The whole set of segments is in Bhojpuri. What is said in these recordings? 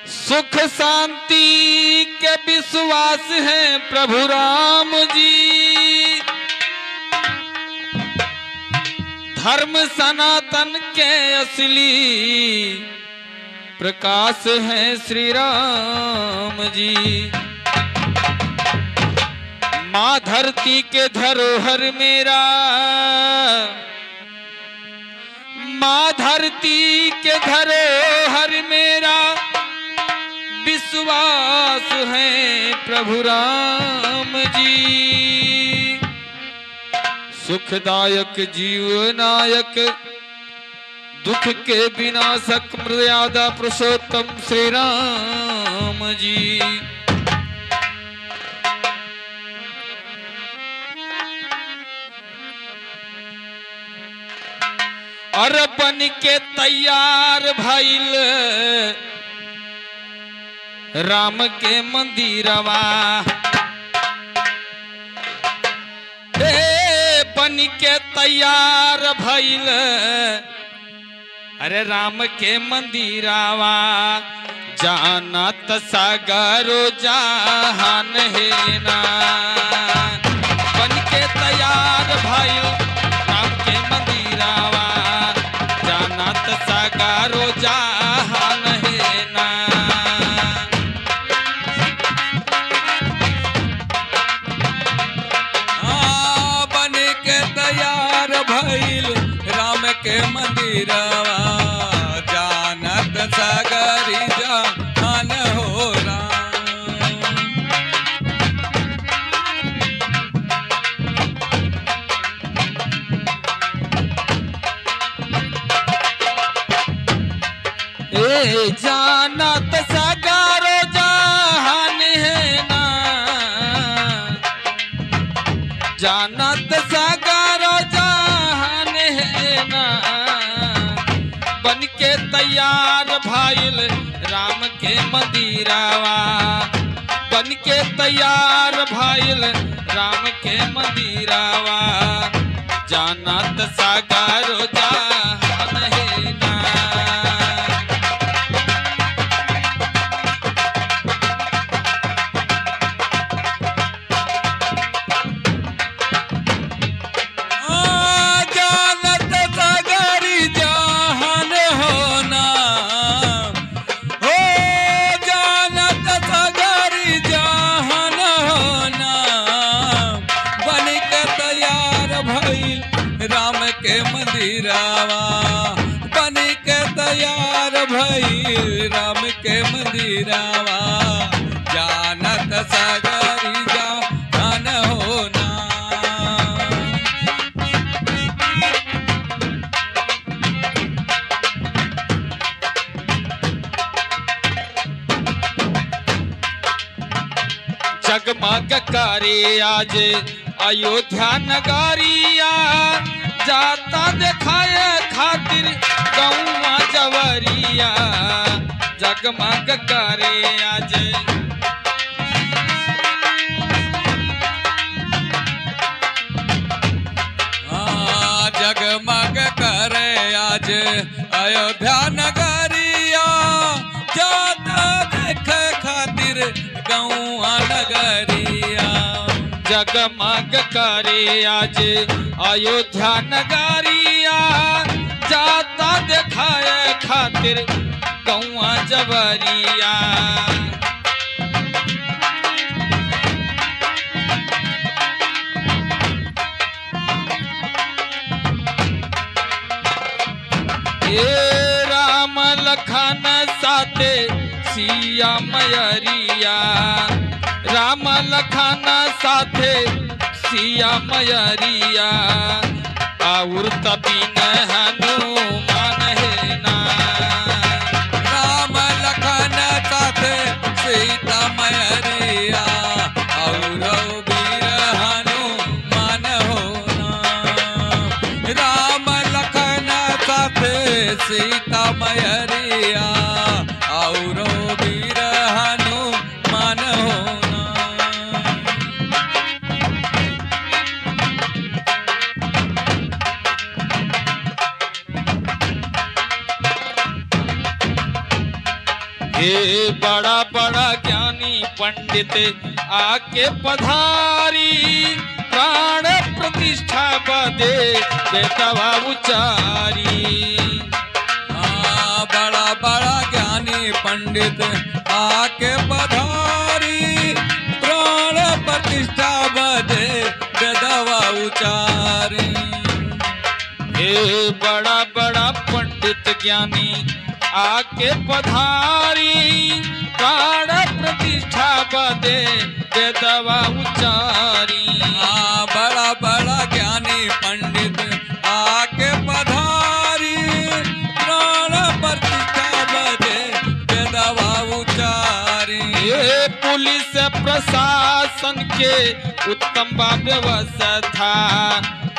सुख शांति के विश्वास है प्रभु राम जी। धर्म सनातन के असली प्रकाश है श्री राम जी। माँ धरती के धरोहर मेरा, माँ धरती के धरोहर मेरा विश्वास है प्रभु राम जी। सुखदायक जीवनायक दुख के विनाशक मर्यादा पुरुषोत्तम श्री राम जी। और बन के तैयार भइल राम के मंदिरवा, बन के तैयार भइल अरे राम के मंदिरवा। जानत सागरो जहान है ना, बन के तैयार भइल राम के मंदिरवा। जानत सागरो जहान है ना। बन के तैयार भइल राम के मंदिरवा। जानत सागरी जहान हो राम। जानत सागरो जहान है ना। जानत सागरो जहान है ना। बन के तैयार भइल राम के मंदिरवा। बन के तैयार भइल राम के मंदिरवा। जानत सागरो जहान है ना। राम के मंदिरवा। बन के तैयार भइल राम के मंदिरवा। जानत सागरी जहान हो ना। जगमग करे आज अयोध्या नगरिया। जाता दिखाए खातिर गौवा जवरिया। जगमग करे आज जगमग करे आज अयोध्या नगरिया। जाता देख खातिर गौआ नगरिया। जगमग करे आज अयोध्या नगरिया। जाता दिखाए खातिर गौवा जवरिया। ये राम लखन साथे सिया मयरिया। राम लखन साथे सिया मयरिया। और तबीन हनुमान है ना। राम लखन साथे सीता मयरिया। और वीर हनुमान हो ना। राम लखन साथे सीता मयरिया। और वीर हनुमान हो ना। हे बड़ा बड़ा ज्ञानी पंडित आके पधारी, प्राण प्रतिष्ठा बदे बेटवा उचारी। बड़ा बड़ा ज्ञानी पंडित आके पधारी, प्राण प्रतिष्ठा बदे बेदवा उचारी। हे बड़ा बड़ा पंडित ज्ञानी आके पधारी, प्राण प्रतिष्ठा बदे बेदवा उचारी। बड़ा बड़ा ज्ञानी पंडित आके पधारी, प्राण प्रतिष्ठा बदे बेदवा उचारी। ये पुलिस प्रशासन के उत्तम व्यवस्था,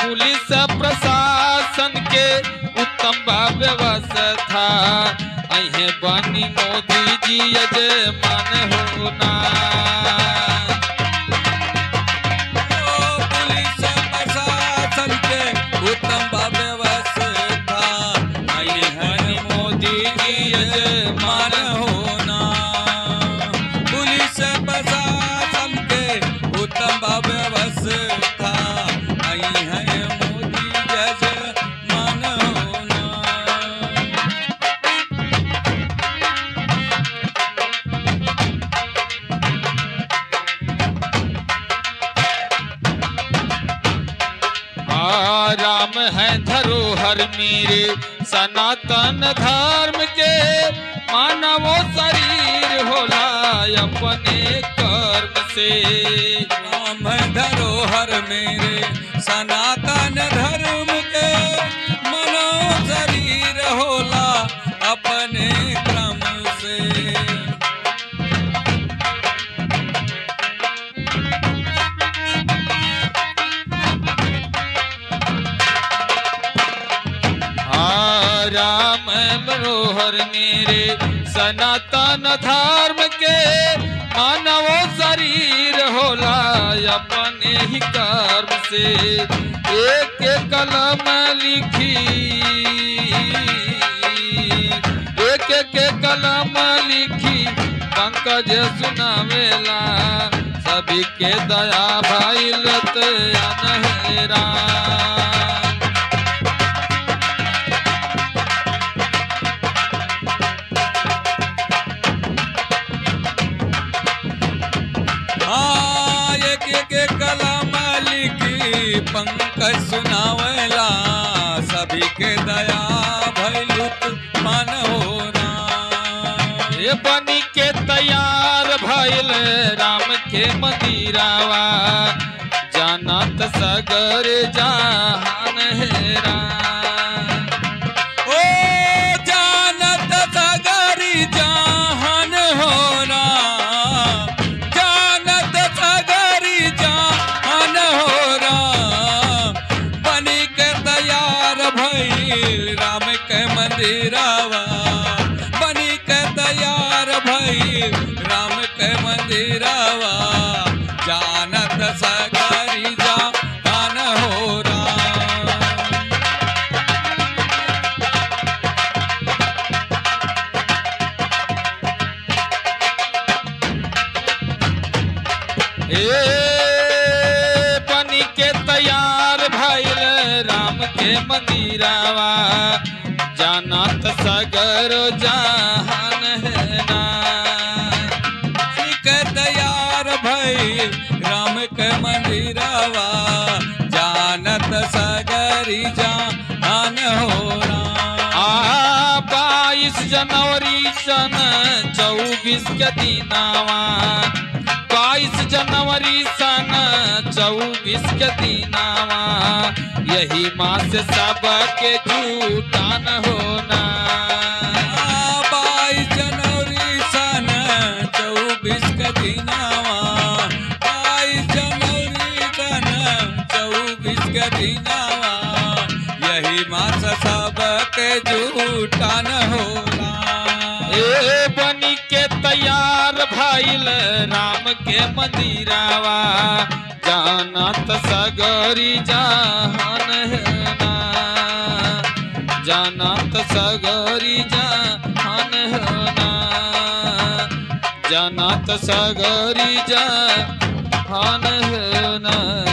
पुलिस प्रशासन के उत्तम व्यवस्था, अहे बनी मोदी जी यजमान होना। पुलिस प्रशासन के उत्तम व्यवस्था, अहे बनी मोदी जी यजमान होना। पुलिस प्रशासन के उत्तम व्यवस्था, आई है मोदी यजमान होना। राम है धरोहर मेरे सनातन धर्म के, मानवो शरीर होला अपने कर्म से। राम धरोहर मेरे सनातन धर्म के, मनो शरीर होला अपने क्रम से। राम मनोहर मेरे सनातन धर्म के, मानव शरीर होला अपने ही कर्म से। एक कलम लिखी, एक कलम लिखी पंकज सुनावेला, सभी के दया भइलत अनहेरा। कलम लिखी पंकज सुनावेला, सभी के दया भइलुत मन होना। ये बनी के तैयार भइल राम के मंदिरावा, जानत सगर जहान हेरा। ओ जानत सगरी जहान होना, जानत सगरी जहान होना। बनी के तैयार भइल राम के मंदिरावा, बनी के तैयार भइल राम के मंदिरावा, जानत सगरी जहान होना। बनी के तैयार भइल राम के मंदिरावा, जानत सगर जहान हेना। बनी के तैयार भइल राम के मंदिरावा, जानत सगरी जहान होना। 22 जनवरी सन 24 के दिनावा, 22 जनवरी सन 24 के दिनावा, यही मास सबके जुटान होना। 22 जनवरी सन 24 के दिनावा, 22 जनवरी सन 24 के दिनावा, यही मास सबके जुटान होना। बनी के तैयार भइल राम के मंदिरावा, जानत सगरी जहान हेना, जानत सगरी जहान हेना। जानत सगरी जहान है ना।